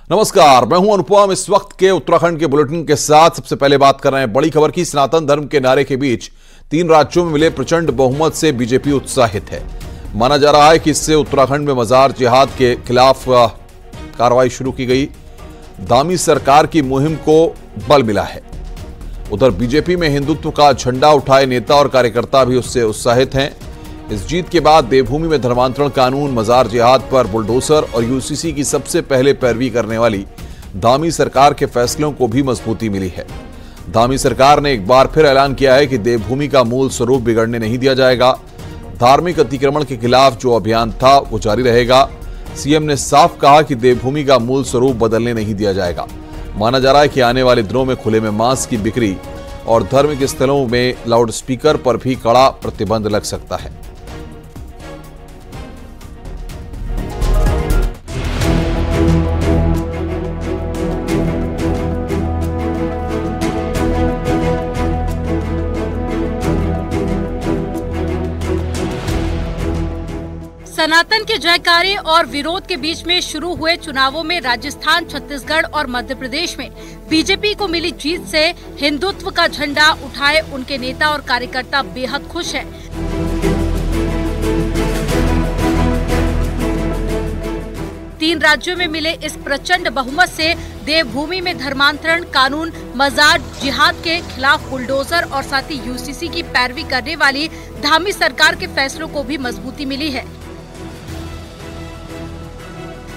नमस्कार, मैं हूं अनुपम। इस वक्त के उत्तराखंड के बुलेटिन के साथ सबसे पहले बात कर रहे हैं बड़ी खबर की। सनातन धर्म के नारे के बीच 3 राज्यों में मिले प्रचंड बहुमत से बीजेपी उत्साहित है। माना जा रहा है कि इससे उत्तराखंड में मजार जिहाद के खिलाफ कार्रवाई शुरू की गई। धामी सरकार की मुहिम को बल मिला है। उधर बीजेपी में हिंदुत्व का झंडा उठाए नेता और कार्यकर्ता भी उससे उत्साहित हैं। इस जीत के बाद देवभूमि में धर्मांतरण कानून, मजार जिहाद पर बुलडोजर और यूसीसी की सबसे पहले पैरवी करने वाली धामी सरकार के फैसलों को भी मजबूती मिली है। धामी सरकार ने एक बार फिर ऐलान किया है कि देवभूमि का मूल स्वरूप बिगड़ने नहीं दिया जाएगा। धार्मिक अतिक्रमण के खिलाफ जो अभियान था वो जारी रहेगा। सीएम ने साफ कहा कि देवभूमि का मूल स्वरूप बदलने नहीं दिया जाएगा। माना जा रहा है कि आने वाले दिनों में खुले में मांस की बिक्री और धार्मिक स्थलों में लाउड स्पीकर पर भी कड़ा प्रतिबंध लग सकता है। सनातन के जयकारे और विरोध के बीच में शुरू हुए चुनावों में राजस्थान, छत्तीसगढ़ और मध्य प्रदेश में बीजेपी को मिली जीत से हिंदुत्व का झंडा उठाए उनके नेता और कार्यकर्ता बेहद खुश हैं। तीन राज्यों में मिले इस प्रचंड बहुमत से देवभूमि में धर्मांतरण कानून, मजार जिहाद के खिलाफ बुलडोजर और साथ ही यूसीसी की पैरवी करने वाली धामी सरकार के फैसलों को भी मजबूती मिली है।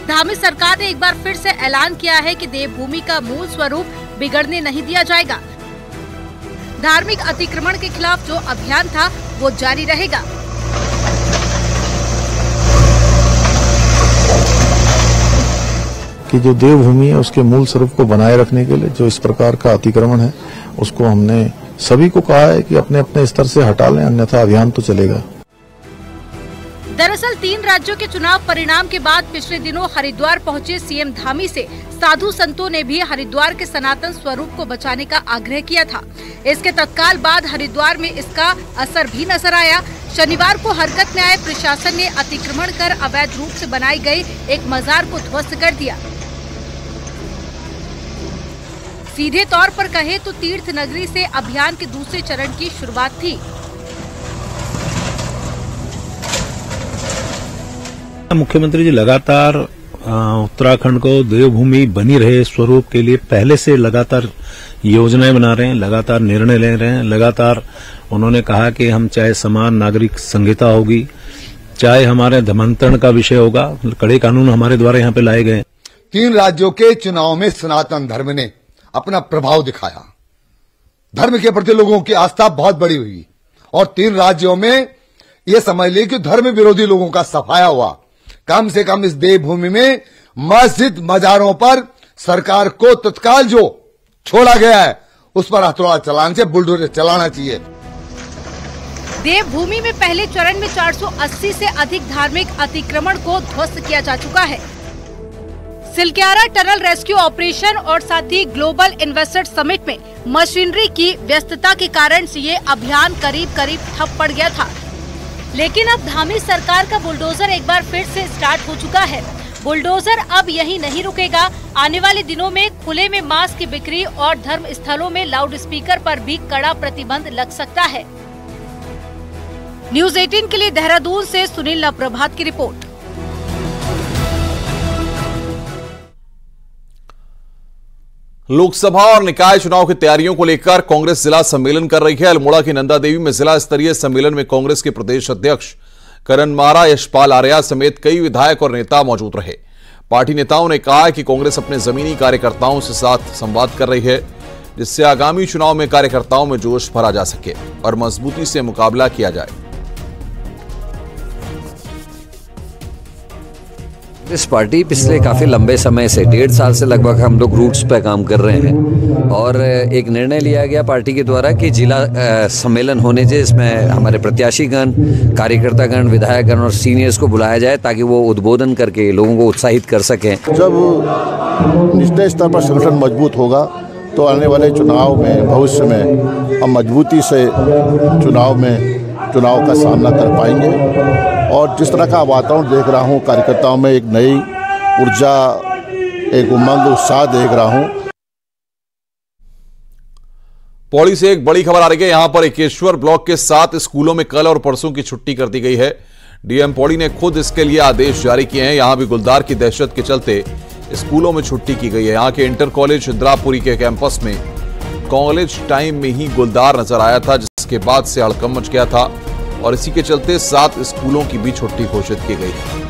धामी सरकार ने एक बार फिर से ऐलान किया है कि देवभूमि का मूल स्वरूप बिगड़ने नहीं दिया जाएगा। धार्मिक अतिक्रमण के खिलाफ जो अभियान था वो जारी रहेगा। कि जो देवभूमि है उसके मूल स्वरूप को बनाए रखने के लिए जो इस प्रकार का अतिक्रमण है उसको हमने सभी को कहा है कि अपने अपने स्तर से हटा लें, अन्यथा अभियान तो चलेगा। दरअसल 3 राज्यों के चुनाव परिणाम के बाद पिछले दिनों हरिद्वार पहुंचे सीएम धामी से साधु संतों ने भी हरिद्वार के सनातन स्वरूप को बचाने का आग्रह किया था। इसके तत्काल बाद हरिद्वार में इसका असर भी नजर आया। शनिवार को हरकत में आए प्रशासन ने अतिक्रमण कर अवैध रूप से बनाई गई एक मजार को ध्वस्त कर दिया। सीधे तौर पर कहे तो तीर्थ नगरी से अभियान के दूसरे चरण की शुरुआत थी। मुख्यमंत्री जी लगातार उत्तराखंड को देवभूमि बनी रहे स्वरूप के लिए पहले से लगातार योजनाएं बना रहे हैं, लगातार निर्णय ले रहे हैं। लगातार उन्होंने कहा कि हम चाहे समान नागरिक संहिता होगी, चाहे हमारे धर्मांतरण का विषय होगा, कड़े कानून हमारे द्वारा यहाँ पे लाए गए। 3 राज्यों के चुनाव में सनातन धर्म ने अपना प्रभाव दिखाया। धर्म के प्रति लोगों की आस्था बहुत बड़ी हुई और 3 राज्यों में ये समझ ली कि धर्म विरोधी लोगों का सफाया हुआ। कम से कम इस देवभूमि में मस्जिद, मजारों पर सरकार को तत्काल जो छोड़ा गया है उस पर हथौड़ा चलाने से बुलडोजर चलाना चाहिए। देवभूमि में पहले चरण में 480 से अधिक धार्मिक अतिक्रमण को ध्वस्त किया जा चुका है। सिलक्यारा टनल रेस्क्यू ऑपरेशन और साथ ही ग्लोबल इन्वेस्टर समिट में मशीनरी की व्यस्तता के कारण से ये अभियान करीब ठप पड़ गया था। लेकिन अब धामी सरकार का बुलडोजर एक बार फिर से स्टार्ट हो चुका है। बुलडोजर अब यहीं नहीं रुकेगा। आने वाले दिनों में खुले में मांस की बिक्री और धर्म स्थलों में लाउड स्पीकर पर भी कड़ा प्रतिबंध लग सकता है। न्यूज़ 18 के लिए देहरादून से सुनील नवप्रभात की रिपोर्ट। लोकसभा और निकाय चुनाव की तैयारियों को लेकर कांग्रेस जिला सम्मेलन कर रही है। अल्मोड़ा की नंदा देवी में जिला स्तरीय सम्मेलन में कांग्रेस के प्रदेश अध्यक्ष करण मारा, यशपाल आर्या समेत कई विधायक और नेता मौजूद रहे। पार्टी नेताओं ने कहा कि कांग्रेस अपने जमीनी कार्यकर्ताओं से साथ संवाद कर रही है, जिससे आगामी चुनाव में कार्यकर्ताओं में जोश भरा जा सके और मजबूती से मुकाबला किया जाए। इस पार्टी पिछले काफ़ी लंबे समय से 1.5 साल से लगभग हम लोग रूट्स पे काम कर रहे हैं और एक निर्णय लिया गया पार्टी के द्वारा कि जिला सम्मेलन होने चाहिए, इसमें हमारे प्रत्याशीगण, कार्यकर्तागण, विधायकगण और सीनियर्स को बुलाया जाए ताकि वो उद्बोधन करके लोगों को उत्साहित कर सकें। जब निचले स्तर पर संगठन मजबूत होगा तो आने वाले चुनाव में, भविष्य में हम मजबूती से चुनाव का सामना कर पाएंगे। और जिस तरह का वातावरण देख रहा हूँ, कार्यकर्ताओं में एक नई ऊर्जा एक उमंग उत्साह देख रहा हूं। पौड़ी से एक बड़ी खबर आ रही है। यहां पर एकेश्वर ब्लॉक के 7 स्कूलों में कल और परसों की छुट्टी कर दी गई है। डीएम पौड़ी ने खुद इसके लिए आदेश जारी किए हैं। यहां भी गुलदार की दहशत के चलते स्कूलों में छुट्टी की गई है। यहां के इंटर कॉलेज इंदिरापुरी के कैंपस में कॉलेज टाइम में ही गुलदार नजर आया था, जिसके बाद से हड़कंप मच गया था और इसी के चलते 7 स्कूलों की भी छुट्टी घोषित की गई है।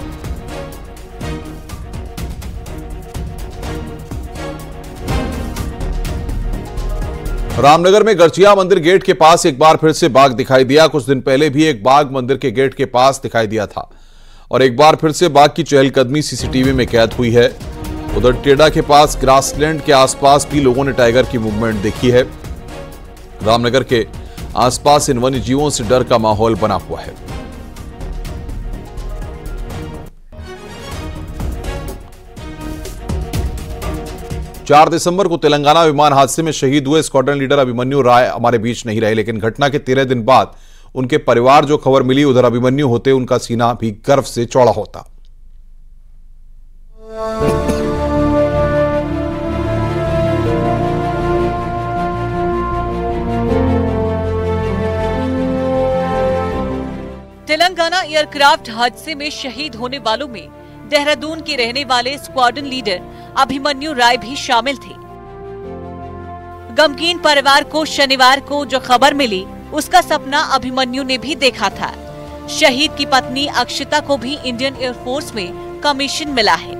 रामनगर में गरचिया मंदिर गेट के पास एक बार फिर से बाघ दिखाई दिया। कुछ दिन पहले भी एक बाघ मंदिर के गेट के पास दिखाई दिया था और एक बार फिर से बाघ की चहलकदमी सीसीटीवी में कैद हुई है। उधर टेडा के पास ग्रासलैंड के आसपास भी लोगों ने टाइगर की मूवमेंट देखी है। रामनगर के आसपास इन वन्य जीवों से डर का माहौल बना हुआ है। चार दिसंबर को तेलंगाना विमान हादसे में शहीद हुए स्क्वाड्रन लीडर अभिमन्यु राय हमारे बीच नहीं रहे, लेकिन घटना के 13 दिन बाद उनके परिवार जो खबर मिली, उधर अभिमन्यु होते उनका सीना भी गर्व से चौड़ा होता। तेलंगाना एयरक्राफ्ट हादसे में शहीद होने वालों में देहरादून के रहने वाले स्क्वाड्रन लीडर अभिमन्यु राय भी शामिल थे। गमगीन परिवार को शनिवार को जो खबर मिली, उसका सपना अभिमन्यु ने भी देखा था। शहीद की पत्नी अक्षिता को भी इंडियन एयरफोर्स में कमीशन मिला है।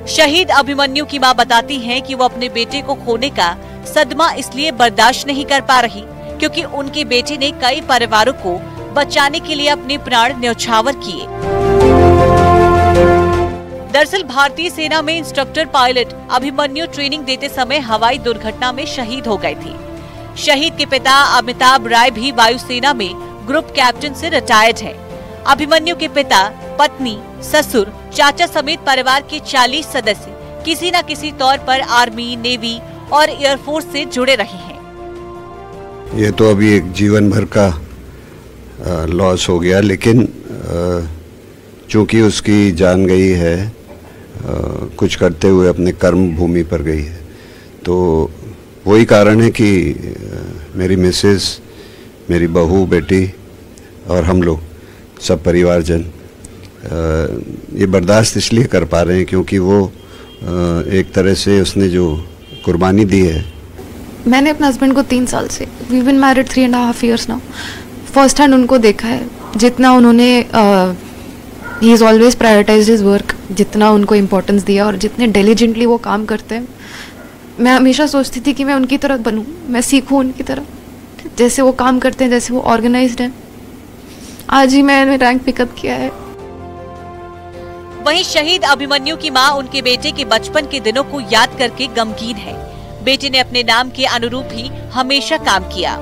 शहीद अभिमन्यु की मां बताती हैं कि वो अपने बेटे को खोने का सदमा इसलिए बर्दाश्त नहीं कर पा रही क्योंकि उनके बेटे ने कई परिवारों को बचाने के लिए अपने प्राण न्यौछावर किए। दरअसल भारतीय सेना में इंस्ट्रक्टर पायलट अभिमन्यु ट्रेनिंग देते समय हवाई दुर्घटना में शहीद हो गए थे। शहीद के पिता अमिताभ राय भी वायुसेना में ग्रुप कैप्टन से रिटायर्ड है। अभिमन्यु के पिता, पत्नी, ससुर, चाचा समेत परिवार के 40 सदस्य किसी न किसी तौर पर आर्मी, नेवी और एयरफोर्स से जुड़े रहे हैं। ये तो अभी एक जीवन भर का लॉस हो गया, लेकिन चूंकि उसकी जान गई है, कुछ करते हुए अपने कर्म भूमि पर गई है, तो वही कारण है कि मेरी मिसेस, मेरी बहू, बेटी और हम लोग सब परिवारजन ये बर्दाश्त इसलिए कर पा रहे हैं क्योंकि वो एक तरह से उसने जो कुर्बानी दी है। मैंने अपने हस्बैंड को 3 साल से, we been married 3.5 years now, first hand उनको देखा है। जितना उन्होंने ही is always prioritised his work, जितना उनको इम्पोर्टेंस दिया और जितने डिलीजेंटली वो काम करते हैं, मैं हमेशा सोचती थी कि मैं उनकी तरह बनूं, मैं सीखूं उनकी तरह, जैसे वो काम करते हैं, जैसे वो ऑर्गेनाइज्ड हैं। आज ही मैंने रैंक पिकअप किया है। वहीं शहीद अभिमन्यु की मां उनके बेटे के बचपन के दिनों को याद करके गमगीन है। बेटे ने अपने नाम के अनुरूप ही हमेशा काम किया।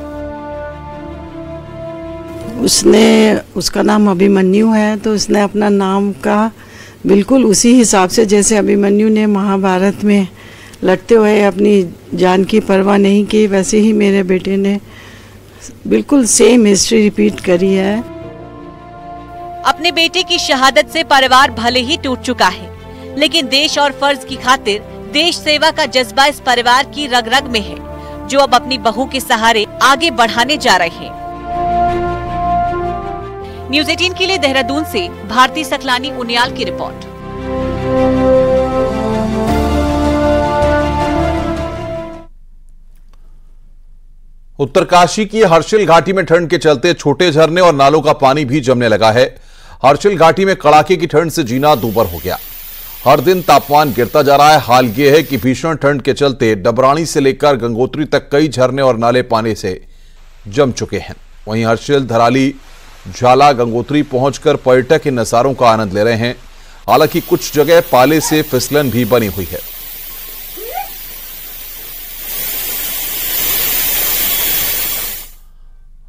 उसका नाम अभिमन्यु है, तो उसने अपना नाम का बिल्कुल उसी हिसाब से, जैसे अभिमन्यु ने महाभारत में लड़ते हुए अपनी जान की परवाह नहीं की, वैसे ही मेरे बेटे ने बिल्कुल सेम हिस्ट्री रिपीट करी है। अपने बेटे की शहादत से परिवार भले ही टूट चुका है, लेकिन देश और फर्ज की खातिर देश सेवा का जज्बा इस परिवार की रग रग में है, जो अब अपनी बहू के सहारे आगे बढ़ाने जा रहे हैं। न्यूज़ 18 के लिए देहरादून से भारती सकलानी उनियाल की रिपोर्ट। उत्तरकाशी की हर्षिल घाटी में ठंड के चलते छोटे झरने और नालों का पानी भी जमने लगा है। हर्षिल घाटी में कड़ाके की ठंड से जीना दूभर हो गया। हर दिन तापमान गिरता जा रहा है। हाल ये है कि भीषण ठंड के चलते डबरानी से लेकर गंगोत्री तक कई झरने और नाले पानी से जम चुके हैं। वहीं हर्षिल, धराली, झाला, गंगोत्री पहुंचकर पर्यटक इन नजारों का आनंद ले रहे हैं। हालांकि कुछ जगह पाले से फिसलन भी बनी हुई है।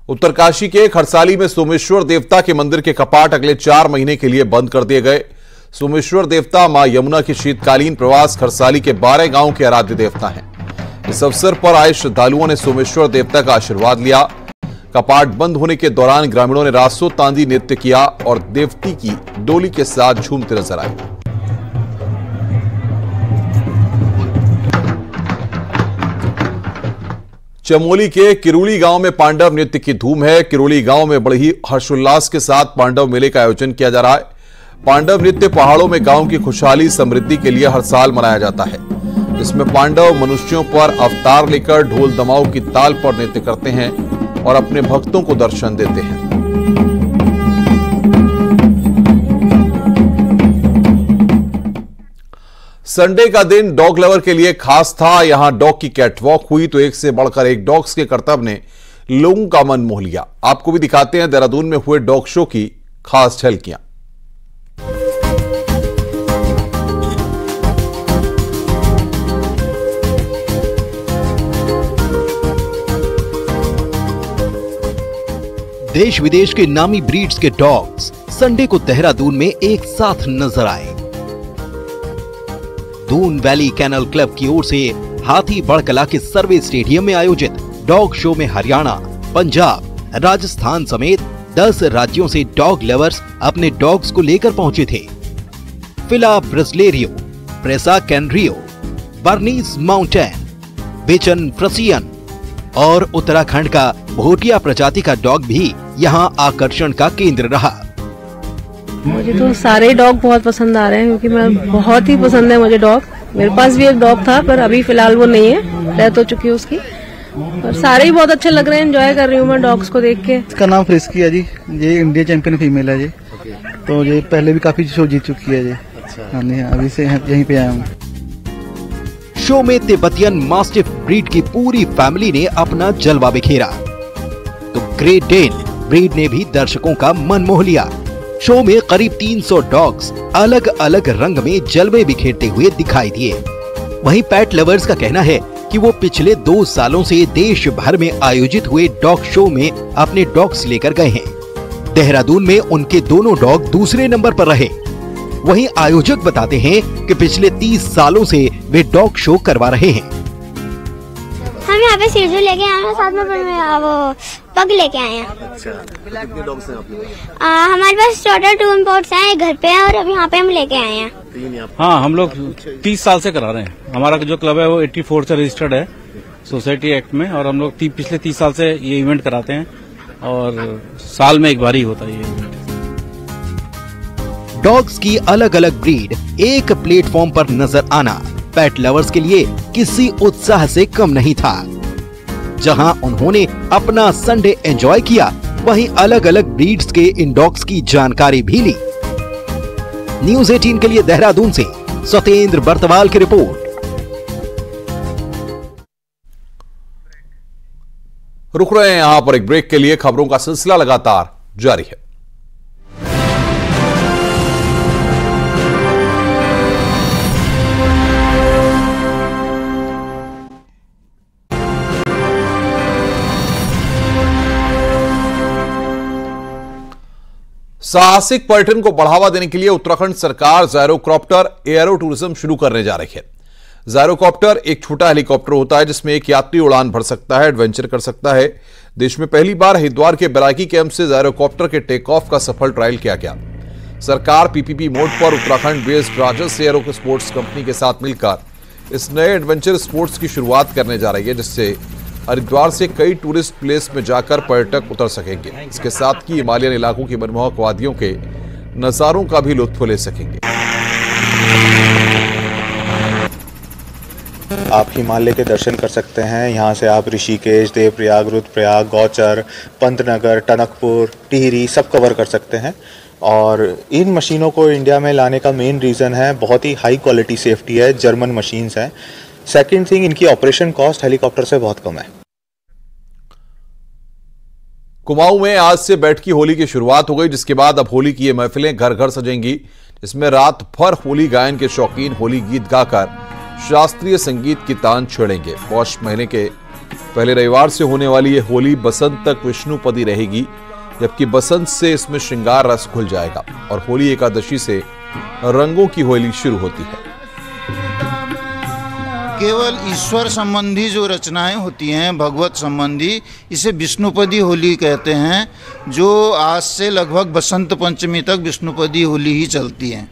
उत्तरकाशी के खरसाली में सोमेश्वर देवता के मंदिर के कपाट अगले 4 महीने के लिए बंद कर दिए गए। सोमेश्वर देवता मां यमुना के शीतकालीन प्रवास खरसाली के 12 गांव के आराध्य देवता हैं। इस अवसर पर आए श्रद्धालुओं ने सोमेश्वर देवता का आशीर्वाद लिया। कपाट बंद होने के दौरान ग्रामीणों ने रासो तांदी नृत्य किया और देवती की डोली के साथ झूमते नजर आए। चमोली के किरोली गांव में पांडव नृत्य की धूम है। किरोली गांव में बड़े ही हर्षोल्लास के साथ पांडव मेले का आयोजन किया जा रहा है। पांडव नृत्य पहाड़ों में गांव की खुशहाली समृद्धि के लिए हर साल मनाया जाता है। इसमें पांडव मनुष्यों पर अवतार लेकर ढोल दमाऊ की ताल पर नृत्य करते हैं और अपने भक्तों को दर्शन देते हैं। संडे का दिन डॉग लवर के लिए खास था। यहां डॉग की कैटवॉक हुई तो एक से बढ़कर एक डॉग्स के करतब ने लोगों का मन मोह लिया। आपको भी दिखाते हैं देहरादून में हुए डॉग शो की खास झलकियां। देश विदेश के नामी ब्रीड्स के डॉग्स संडे को देहरादून में एक साथ नजर आए। दून वैली कैनल क्लब की ओर से हाथी बड़कला के सर्वे स्टेडियम में आयोजित डॉग शो में हरियाणा, पंजाब, राजस्थान समेत 10 राज्यों से डॉग लवर्स अपने डॉग्स को लेकर पहुंचे थे। फिला ब्रिस्लेरियो, प्रेसा कैनरियो, बर्नीस माउंटेन, बेचन फ्रसियन और उत्तराखंड का भोटिया प्रजाति का डॉग भी यहाँ आकर्षण का केंद्र रहा। मुझे तो सारे डॉग बहुत पसंद आ रहे हैं क्योंकि मैं बहुत ही पसंद है मुझे डॉग। मेरे पास भी एक डॉग था पर अभी फिलहाल वो नहीं है, डेथ हो चुकी है उसकी। और सारे ही बहुत अच्छे लग रहे हैं, एंजॉय कर रही हूँ मैं डॉग्स को देख के। इसका नाम फ्रिस्की है जी, ये इंडिया चैंपियन फीमेल है जी। तो ये पहले भी काफी शो जीत चुकी है जी। हाँ, अभी से यहीं पे आया हूँ। शो में तिब्बतियन मास्टिफ ब्रीड की पूरी फैमिली ने अपना जलवा बिखेरा तो ग्रेट डेन ब्रीड ने भी दर्शकों का मन मोह लिया। शो में करीब 300 डॉग्स अलग अलग रंग में जलवे बिखेरते हुए दिखाई दिए। वहीं पेट लवर्स का कहना है कि वो पिछले 2 सालों से देश भर में आयोजित हुए डॉग शो में अपने डॉग्स लेकर गए हैं। देहरादून में उनके दोनों डॉग दूसरे नंबर पर रहे। वहीं आयोजक बताते हैं कि पिछले 30 सालों से वे डॉग शो करवा रहे हैं। हम यहाँ पे सीजू लेके आए हैं, साथ में वो पग लेके आए हैं। अच्छा, कितने डॉग्स हैं आपके पास? हमारे पास टोटल 2 इम्पोर्ट्स हैं, एक घर पे है और अब यहाँ पे हम लेके आए हैं। 3 यहाँ? हाँ, हम लोग 30 साल से करा रहे हैं। हमारा जो क्लब है वो 84 से रजिस्टर्ड है सोसाइटी एक्ट में, और हम लोग पिछले 30 साल से ये इवेंट कराते हैं और साल में एक बार ही होता है ये इवेंट। डॉग्स की अलग अलग ब्रीड एक प्लेटफॉर्म पर नजर आना पेट लवर्स के लिए किसी उत्साह से कम नहीं था। जहां उन्होंने अपना संडे एंजॉय किया, वहीं अलग अलग ब्रीड्स के इन डॉग्स की जानकारी भी ली। न्यूज़ 18 के लिए देहरादून से सत्येंद्र बर्तवाल की रिपोर्ट। रुक रहे हैं यहां पर एक ब्रेक के लिए। खबरों का सिलसिला लगातार जारी है। साहसिक पर्यटन को बढ़ावा देने के लिए उत्तराखंड सरकार जायरोकॉप्टर एयरो टूरिज्म शुरू करने जा रही है। जायरोकॉप्टर एक छोटा हेलीकॉप्टर होता है जिसमें एक यात्री उड़ान भर सकता है, एडवेंचर कर सकता है। देश में पहली बार हरिद्वार के बैरागी कैंप से जायरोकॉप्टर के टेक ऑफ का सफल ट्रायल किया गया। सरकार पीपीपी मोड पर उत्तराखंड बेस्ड राजस एयरो स्पोर्ट्स कंपनी के साथ मिलकर इस नए एडवेंचर स्पोर्ट्स की शुरुआत करने जा रही है, जिससे हरिद्वार से कई टूरिस्ट प्लेस में जाकर पर्यटक उतर सकेंगे। इसके साथ ही हिमालयन इलाकों की मनमोहक वादियों के नजारों का भी लुत्फ ले सकेंगे। आप हिमालय के दर्शन कर सकते हैं। यहाँ से आप ऋषिकेश, देवप्रयाग, रुद्रप्रयाग, गौचर, पंतनगर, टनकपुर, टिहरी सब कवर कर सकते हैं। और इन मशीनों को इंडिया में लाने का मेन रीज़न है बहुत ही हाई क्वालिटी सेफ्टी है, जर्मन मशीन्स हैं। सेकेंड थिंग, इनकी ऑपरेशन कॉस्ट हेलीकॉप्टर से बहुत कम है। कुमाऊं में आज से बैठकी होली की शुरुआत हो गई, जिसके बाद अब होली की ये महफिलें घर घर सजेंगी, जिसमें रात भर होली गायन के शौकीन होली गीत गाकर शास्त्रीय संगीत की तान छेड़ेंगे। पौष महीने के पहले रविवार से होने वाली ये होली बसंत तक विष्णुपदी रहेगी, जबकि बसंत से इसमें श्रृंगार रस खुल जाएगा और होली एकादशी से रंगों की होली शुरू होती है। केवल ईश्वर संबंधी जो रचनाएं होती हैं, भगवत संबंधी, इसे विष्णुपदी होली कहते हैं, जो आज से लगभग बसंत पंचमी तक विष्णुपदी होली ही चलती है।